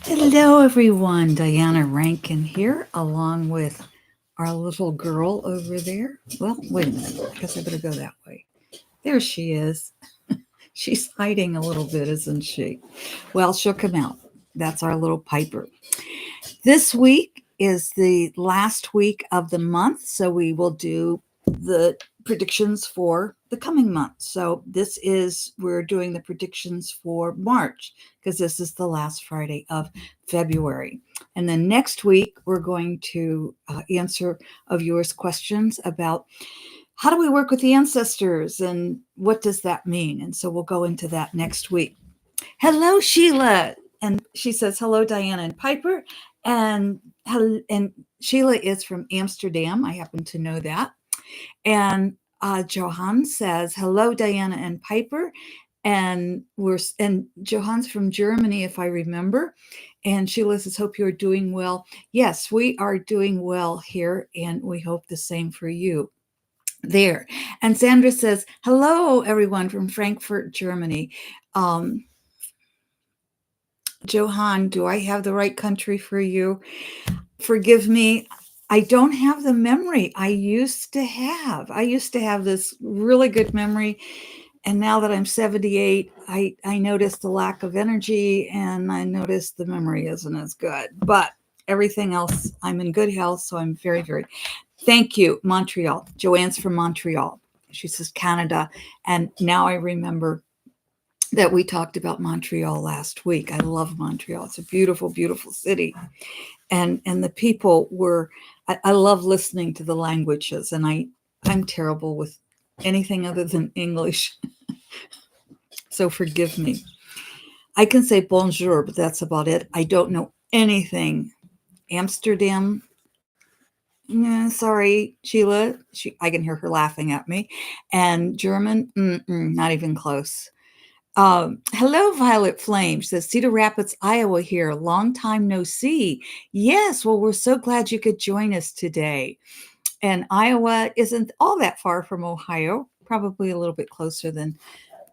Hello, everyone. Diana Rankin here, along with our little girl over there. Well, wait a minute. I guess I better go that way. There she is. She's hiding a little bit, isn't she? Well, she'll come out. That's our little Piper. This week is the last week of the month, so we will do the predictions for the coming month. So we're doing the predictions for March because this is the last Friday of February. And then next week, we're going to answer of yours questions about how do we work with the ancestors and what does that mean? And so we'll go into that next week. Hello, Sheila. And she says, hello, Diana and Piper. And Sheila is from Amsterdam. I happen to know that. And Johan says, hello, Diana and Piper. And Johan's from Germany, if I remember. And Sheila says, hope you're doing well. Yes, we are doing well here, and we hope the same for you there. And Sandra says, hello, everyone from Frankfurt, Germany. Johan, do I have the right country for you? Forgive me. I don't have the memory I used to have. I used to have this really good memory. And now that I'm 78, I noticed the lack of energy and I noticed the memory isn't as good. But everything else, I'm in good health. So I'm very, very thank you, Montreal. Joanne's from Montreal. She says Canada. And now I remember that we talked about Montreal last week. I love Montreal. It's a beautiful, beautiful city. And the people were, I love listening to the languages, and I'm terrible with anything other than English. So forgive me. I can say bonjour, but that's about it. I don't know anything. Amsterdam. Sorry, Sheila. I can hear her laughing at me. And German, not even close. Hello, Violet Flame. She says, Cedar Rapids, Iowa here. Long time no see. Yes, well, we're so glad you could join us today. And Iowa isn't all that far from Ohio, probably a little bit closer than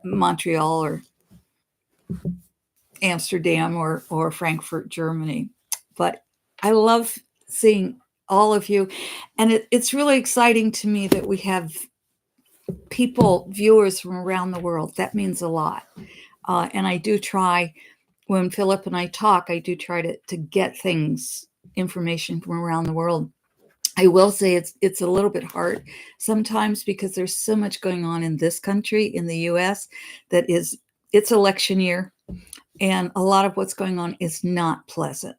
Montreal or Amsterdam or Frankfurt, Germany. But I love seeing all of you. And it's really exciting to me that we have people, viewers from around the world. That means a lot. And I do try, when Phillip and I talk, I do try to get information from around the world. I will say it's a little bit hard sometimes because there's so much going on in this country, in the US, it's election year. And a lot of what's going on is not pleasant,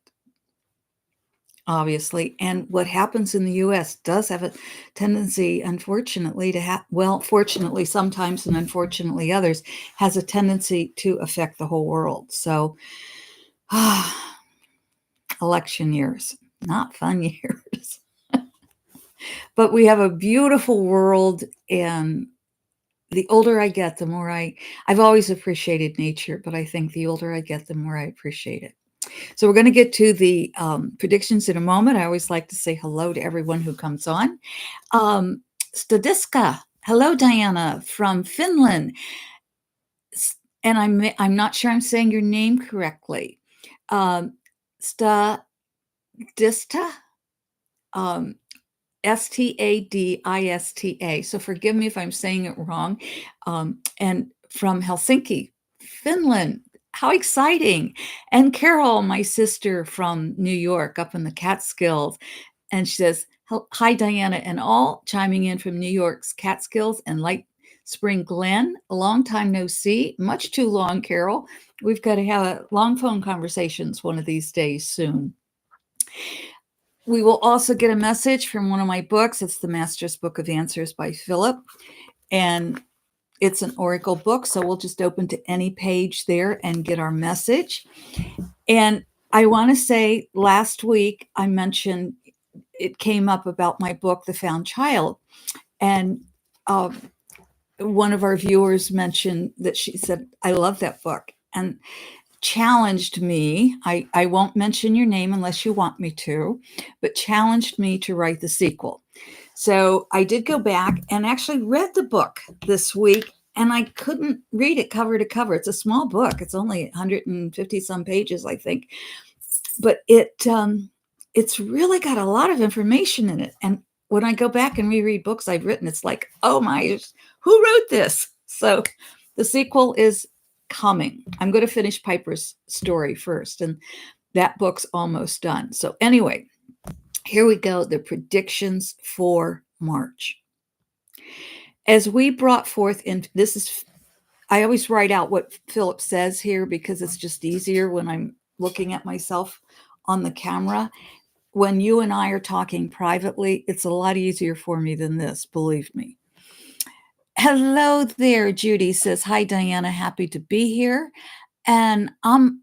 obviously. And what happens in the US does have a tendency, unfortunately, fortunately sometimes and unfortunately others, has a tendency to affect the whole world. So, election years, not fun years. But we have a beautiful world, and the older I get, the more I've always appreciated nature, but I think the older I get, the more I appreciate it. So we're going to get to the predictions in a moment. I always like to say hello to everyone who comes on. Stadiska, hello, Diana from Finland. And I'm not sure I'm saying your name correctly. Stadista, Stadista. So forgive me if I'm saying it wrong. And from Helsinki, Finland. How exciting. And Carol, my sister from New York, up in the Catskills. And she says, hi, Diana, and all chiming in from New York's Catskills and Light Spring Glen. A long time no see. Much too long, Carol. We've got to have long phone conversations one of these days soon. We will also get a message from one of my books. It's the Master's Book of Answers by Phillip. And it's an oracle book, so we'll just open to any page there and get our message. And I want to say last week I mentioned it came up about my book, The Found Child. And one of our viewers mentioned that she said, I love that book, and challenged me. I won't mention your name unless you want me to, but challenged me to write the sequel. So I did go back and actually read the book this week, and I couldn't read it cover to cover. It's a small book. It's only 150 some pages, I think. but it's really got a lot of information in it. And when I go back and reread books I've written, it's like, oh my, who wrote this? So the sequel is coming. I'm going to finish Piper's story first, and that book's almost done. So anyway, here we go. The predictions for March. As we brought forth in this is, I always write out what Phillip says here because it's just easier when I'm looking at myself on the camera. When you and I are talking privately, it's a lot easier for me than this, believe me. Hello there, Judy says, hi, Diana, happy to be here. And Ama,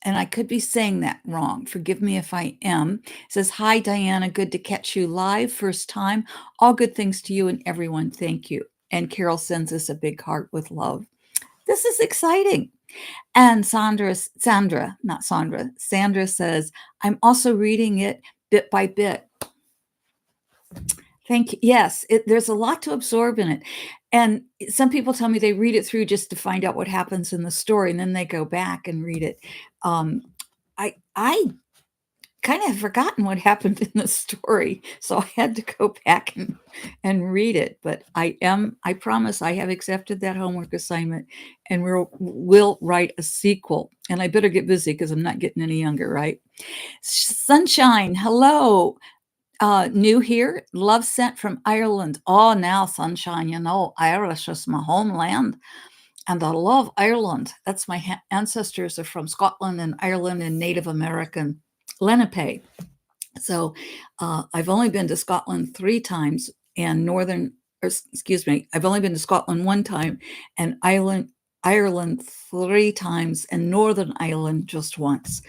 and I could be saying that wrong. Forgive me if I am. Says, hi, Diana, good to catch you live. First time. All good things to you and everyone. Thank you. And Carol sends us a big heart with love. This is exciting. And Sandra says, I'm also reading it bit by bit. Thank you. Yes, there's a lot to absorb in it. And some people tell me they read it through just to find out what happens in the story, and then they go back and read it. I kind of have forgotten what happened in the story, so I had to go back and read it. But I promise I have accepted that homework assignment, and we'll write a sequel. And I better get busy because I'm not getting any younger, right? Sunshine, hello. New here, love sent from Ireland. Oh, now, Sunshine, you know, Irish is my homeland, and I love Ireland. That's my ancestors are from Scotland and Ireland and Native American Lenape. So I've only been to Scotland 3 times, and I've only been to Scotland 1 time, and Ireland 3 times, and Northern Ireland just once.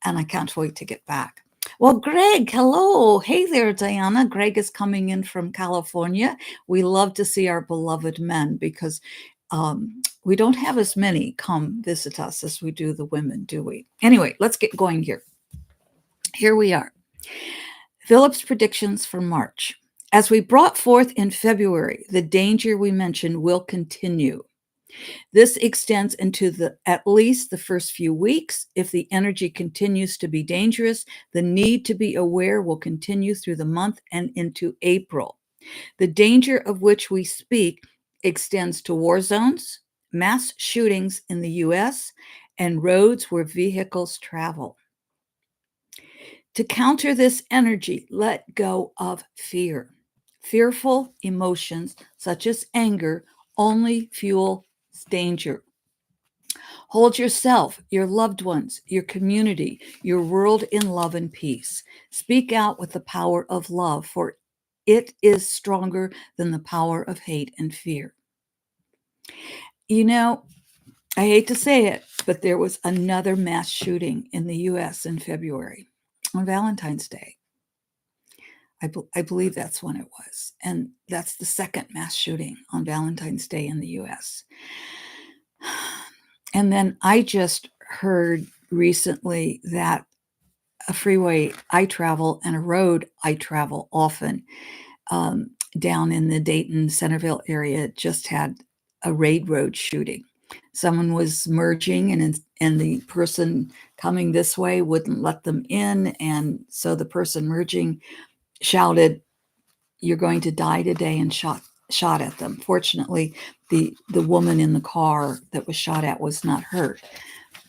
And I can't wait to get back. Well, Greg, hello. Hey there, Diana. Greg is coming in from California. We love to see our beloved men because we don't have as many come visit us as we do the women, do we? Anyway, let's get going here. Here we are. Phillip's predictions for March. As we brought forth in February, the danger we mentioned will continue. This extends into at least the first few weeks. If the energy continues to be dangerous, the need to be aware will continue through the month and into April. The danger of which we speak extends to war zones, mass shootings in the US, and roads where vehicles travel. To counter this energy, let go of fear. Fearful emotions, such as anger, only fuel danger. Hold yourself, your loved ones, your community, your world in love and peace. Speak out with the power of love, for it is stronger than the power of hate and fear. You know, I hate to say it, but there was another mass shooting in the US in February on Valentine's Day. I believe that's when it was. And that's the second mass shooting on Valentine's Day in the US. And then I just heard recently that a freeway I travel and a road I travel often down in the Dayton Centerville area just had a raid road shooting. Someone was merging and the person coming this way wouldn't let them in. And so the person merging shouted, "You're going to die today," and shot at them. Fortunately, the woman in the car that was shot at was not hurt,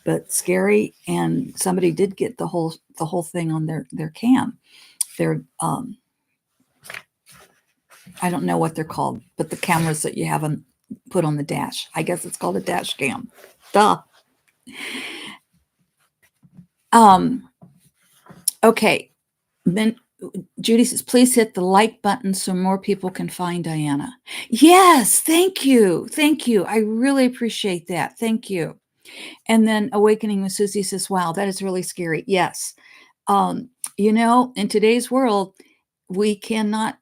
but scary. And somebody did get the whole thing on their cam. Their I don't know what they're called, but the cameras that you have put on the dash. I guess it's called a dash cam. Duh. Okay. Then Judy says, please hit the like button so more people can find Diana. Yes, thank you. Thank you. I really appreciate that. Thank you. And then Awakening with Susie says, wow, that is really scary. Yes. You know, in today's world, we cannot,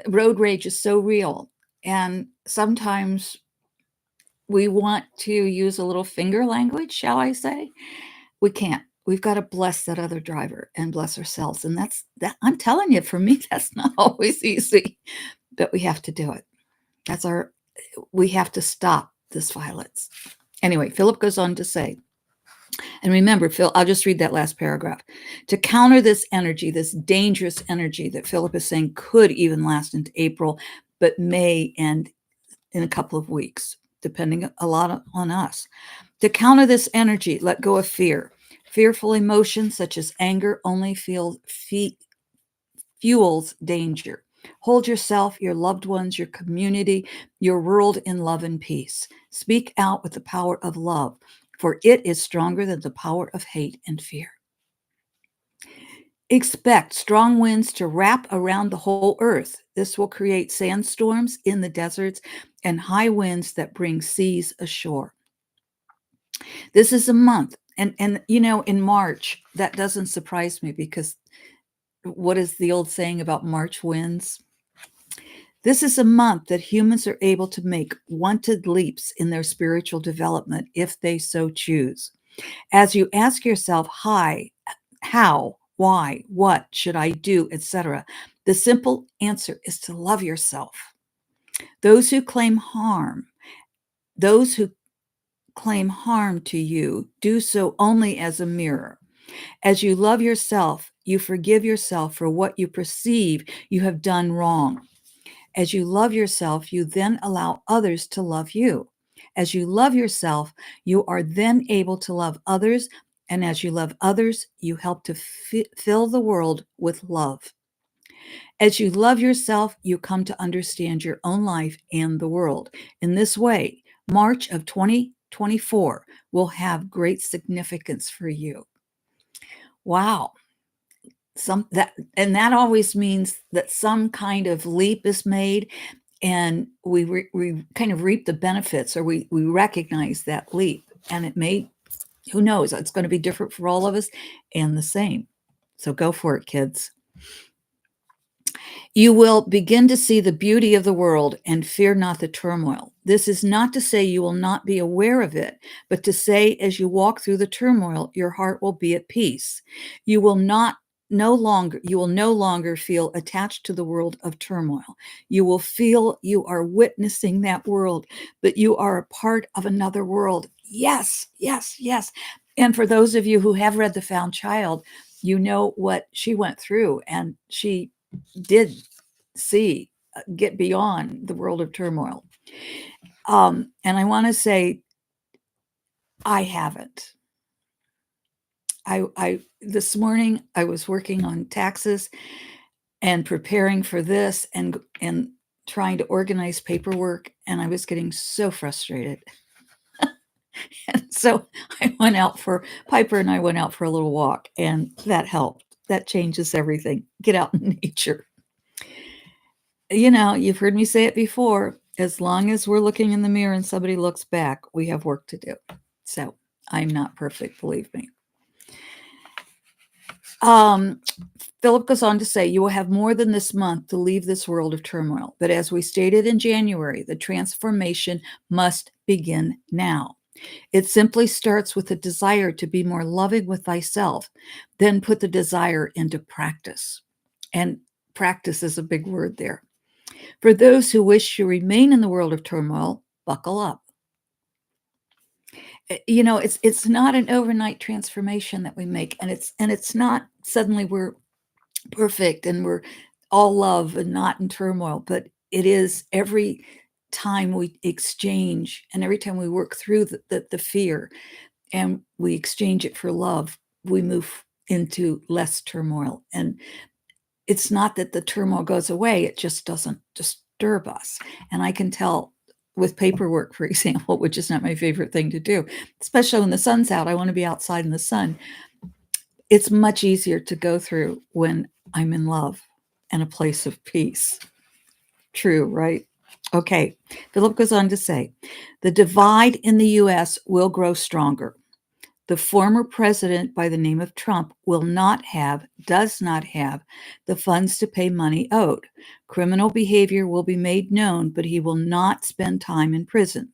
road rage is so real. And sometimes we want to use a little finger language, shall I say? We can't. We've got to bless that other driver and bless ourselves. And that's that. I'm telling you, for me, that's not always easy, but we have to do it. We have to stop this violence. Anyway, Phillip goes on to say, And remember, Phil, I'll just read that last paragraph. To counter this energy, this dangerous energy that Philip is saying could even last into April, but may end in a couple of weeks, depending a lot on us. To counter this energy, let go of fear. Fearful emotions such as anger only fuels danger. Hold yourself, your loved ones, your community, your world in love and peace. Speak out with the power of love, for it is stronger than the power of hate and fear. Expect strong winds to wrap around the whole earth. This will create sandstorms in the deserts and high winds that bring seas ashore. This is a month. And you know, in March, that doesn't surprise me because what is the old saying about March winds? This is a month that humans are able to make wanted leaps in their spiritual development if they so choose. As you ask yourself, how, why, what should I do, etc., the simple answer is to love yourself. Those who claim harm to you do so only as a mirror. As you love yourself, you forgive yourself for what you perceive you have done wrong. As you love yourself, you then allow others to love you. As you love yourself, you are then able to love others. And as you love others, you help to fill the world with love. As you love yourself, you come to understand your own life and the world. In this way, March of 2024 will have great significance for you. Wow. That always means that some kind of leap is made, and we kind of reap the benefits, or we recognize that leap, and it may, who knows, it's going to be different for all of us and the same. So go for it, kids. You will begin to see the beauty of the world and fear not the turmoil. This is not to say you will not be aware of it, but to say as you walk through the turmoil, your heart will be at peace. You will no longer feel attached to the world of turmoil. You will feel you are witnessing that world, but you are a part of another world. Yes, yes, yes. And for those of you who have read The Found Child, you know what she went through, and she did get beyond the world of turmoil. And I want to say, I haven't. I this morning I was working on taxes and preparing for this and trying to organize paperwork, and I was getting so frustrated. And so Piper and I went out for a little walk, and that helped. That changes everything. Get out in nature. You know, you've heard me say it before. As long as we're looking in the mirror and somebody looks back, we have work to do. So I'm not perfect, believe me. Philip goes on to say, you will have more than this month to leave this world of turmoil. But as we stated in January, the transformation must begin now. It simply starts with a desire to be more loving with thyself, then put the desire into practice. And practice is a big word there. For those who wish to remain in the world of turmoil, buckle up. You know, it's not an overnight transformation that we make, and it's not suddenly we're perfect and we're all love and not in turmoil, but it is every time we exchange and every time we work through the fear and we exchange it for love, we move into less turmoil. And it's not that the turmoil goes away, it just doesn't disturb us. And I can tell with paperwork, for example, which is not my favorite thing to do, especially when the sun's out, I want to be outside in the sun. It's much easier to go through when I'm in love and a place of peace. True, right? Okay. Philip goes on to say, the divide in the US will grow stronger. The former president by the name of Trump does not have the funds to pay money owed. Criminal behavior will be made known, but he will not spend time in prison.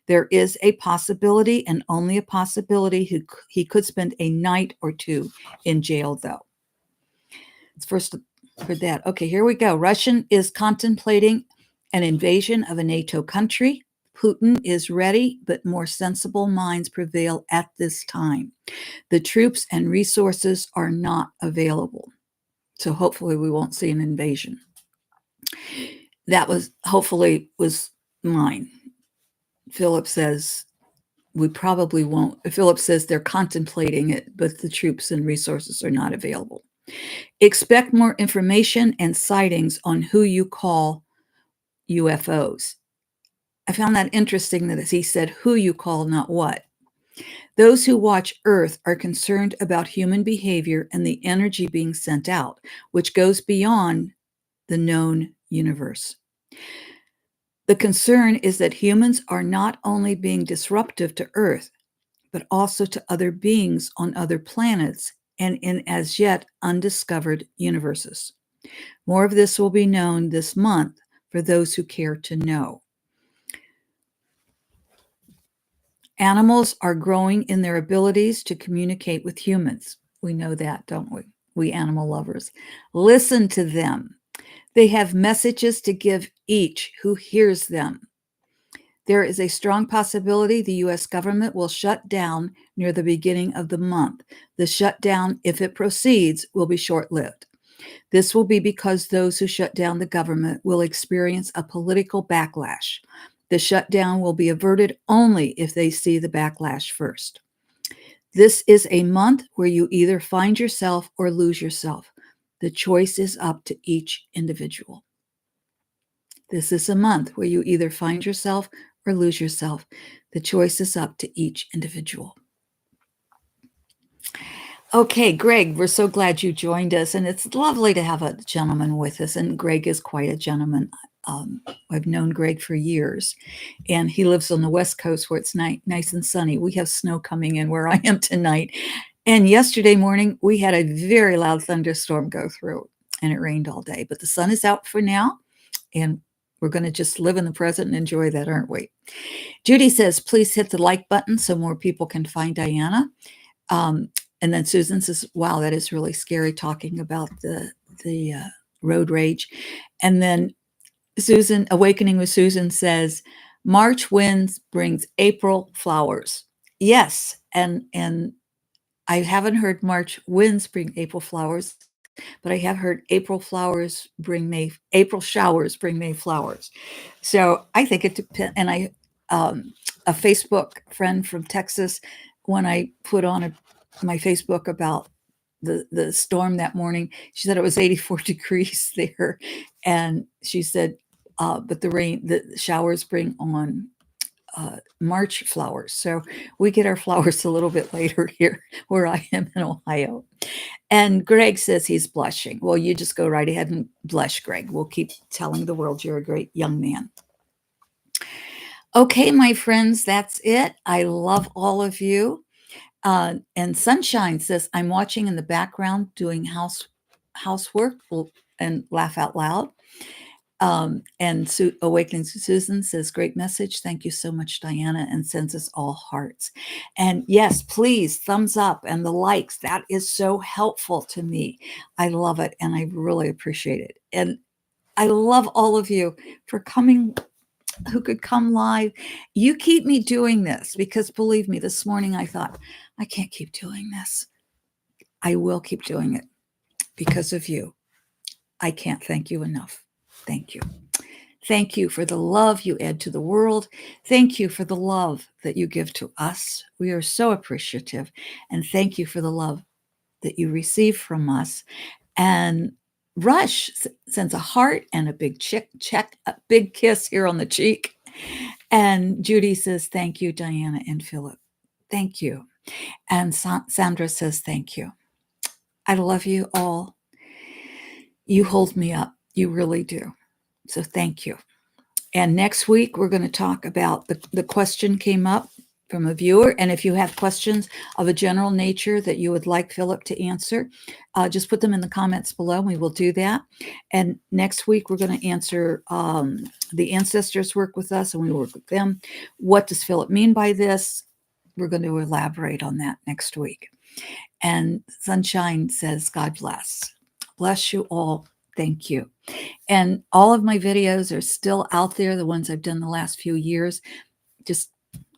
There is a possibility, and only a possibility, he could spend a night or two in jail, though. It's first for that. Okay, here we go. Russia is contemplating an invasion of a NATO country. Putin is ready, but more sensible minds prevail at this time. The troops and resources are not available. So hopefully we won't see an invasion. That was hopefully was mine. Phillip says we probably won't. Phillip says they're contemplating it, but the troops and resources are not available. Expect more information and sightings on who you call UFOs. I found that interesting that he said who you call, not what. Those who watch Earth are concerned about human behavior and the energy being sent out, which goes beyond the known universe. The concern is that humans are not only being disruptive to Earth, but also to other beings on other planets and in as yet undiscovered universes. More of this will be known this month for those who care to know. Animals are growing in their abilities to communicate with humans. We know that, don't we? We animal lovers. Listen to them. They have messages to give each who hears them. There is a strong possibility the U.S. government will shut down near the beginning of the month. The shutdown, if it proceeds, will be short-lived. This will be because those who shut down the government will experience a political backlash. The shutdown will be averted only if they see the backlash first. This is a month where you either find yourself or lose yourself. The choice is up to each individual. This is a month where you either find yourself or lose yourself. The choice is up to each individual. Okay, Greg, we're so glad you joined us, and it's lovely to have a gentleman with us, and Greg is quite a gentleman. I've known Greg for years, and he lives on the West Coast where it's nice and sunny. We have snow coming in where I am tonight, and yesterday morning we had a very loud thunderstorm go through, and it rained all day, but the sun is out for now, and we're going to just live in the present and enjoy that, aren't we? Judy says, please hit the like button so more people can find Diana. And then Susan says, wow, that is really scary, talking about the road rage. And then Susan, Awakening with Susan, says, March winds brings April flowers. Yes, and I haven't heard March winds bring April flowers, but I have heard April showers bring May flowers. So I think it depends. And a Facebook friend from Texas, when I put on my Facebook about the storm that morning, she said it was 84 degrees there, and she said, but the showers bring on March flowers. So we get our flowers a little bit later here where I am in Ohio. And Greg says he's blushing. Well, you just go right ahead and blush, Greg. We'll keep telling the world you're a great young man. Okay, my friends, that's it. I love all of you. And Sunshine says, I'm watching in the background doing housework and laugh out loud. And Awakening Susan says, great message. Thank you so much, Diana, and sends us all hearts. And yes, please, thumbs up and the likes. That is so helpful to me. I love it, and I really appreciate it. And I love all of you for coming, who could come live. You keep me doing this, because believe me, this morning I thought, I can't keep doing this. I will keep doing it because of you. I can't thank you enough. Thank you. Thank you for the love you add to the world. Thank you for the love that you give to us. We are so appreciative. And thank you for the love that you receive from us. And Rush sends a heart and a big a big kiss here on the cheek. And Judy says, thank you, Diana and Phillip. Thank you. And Sandra says, thank you. I love you all. You hold me up. You really do. So thank you. And next week, we're going to talk about the question came up from a viewer. And if you have questions of a general nature that you would like Phillip to answer, just put them in the comments below, and we will do that. And next week, we're going to answer the ancestors work with us, and we work with them. What does Phillip mean by this? We're going to elaborate on that next week. And Sunshine says, God bless. Bless you all. Thank you. And all of my videos are still out there, the ones I've done the last few years. Just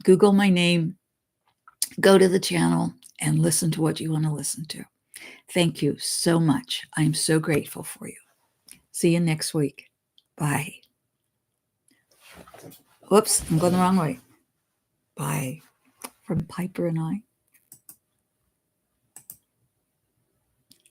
Google my name, go to the channel, and listen to what you want to listen to. Thank you so much. I'm so grateful for you. See you next week. Bye. Whoops, I'm going the wrong way. Bye from Piper and I.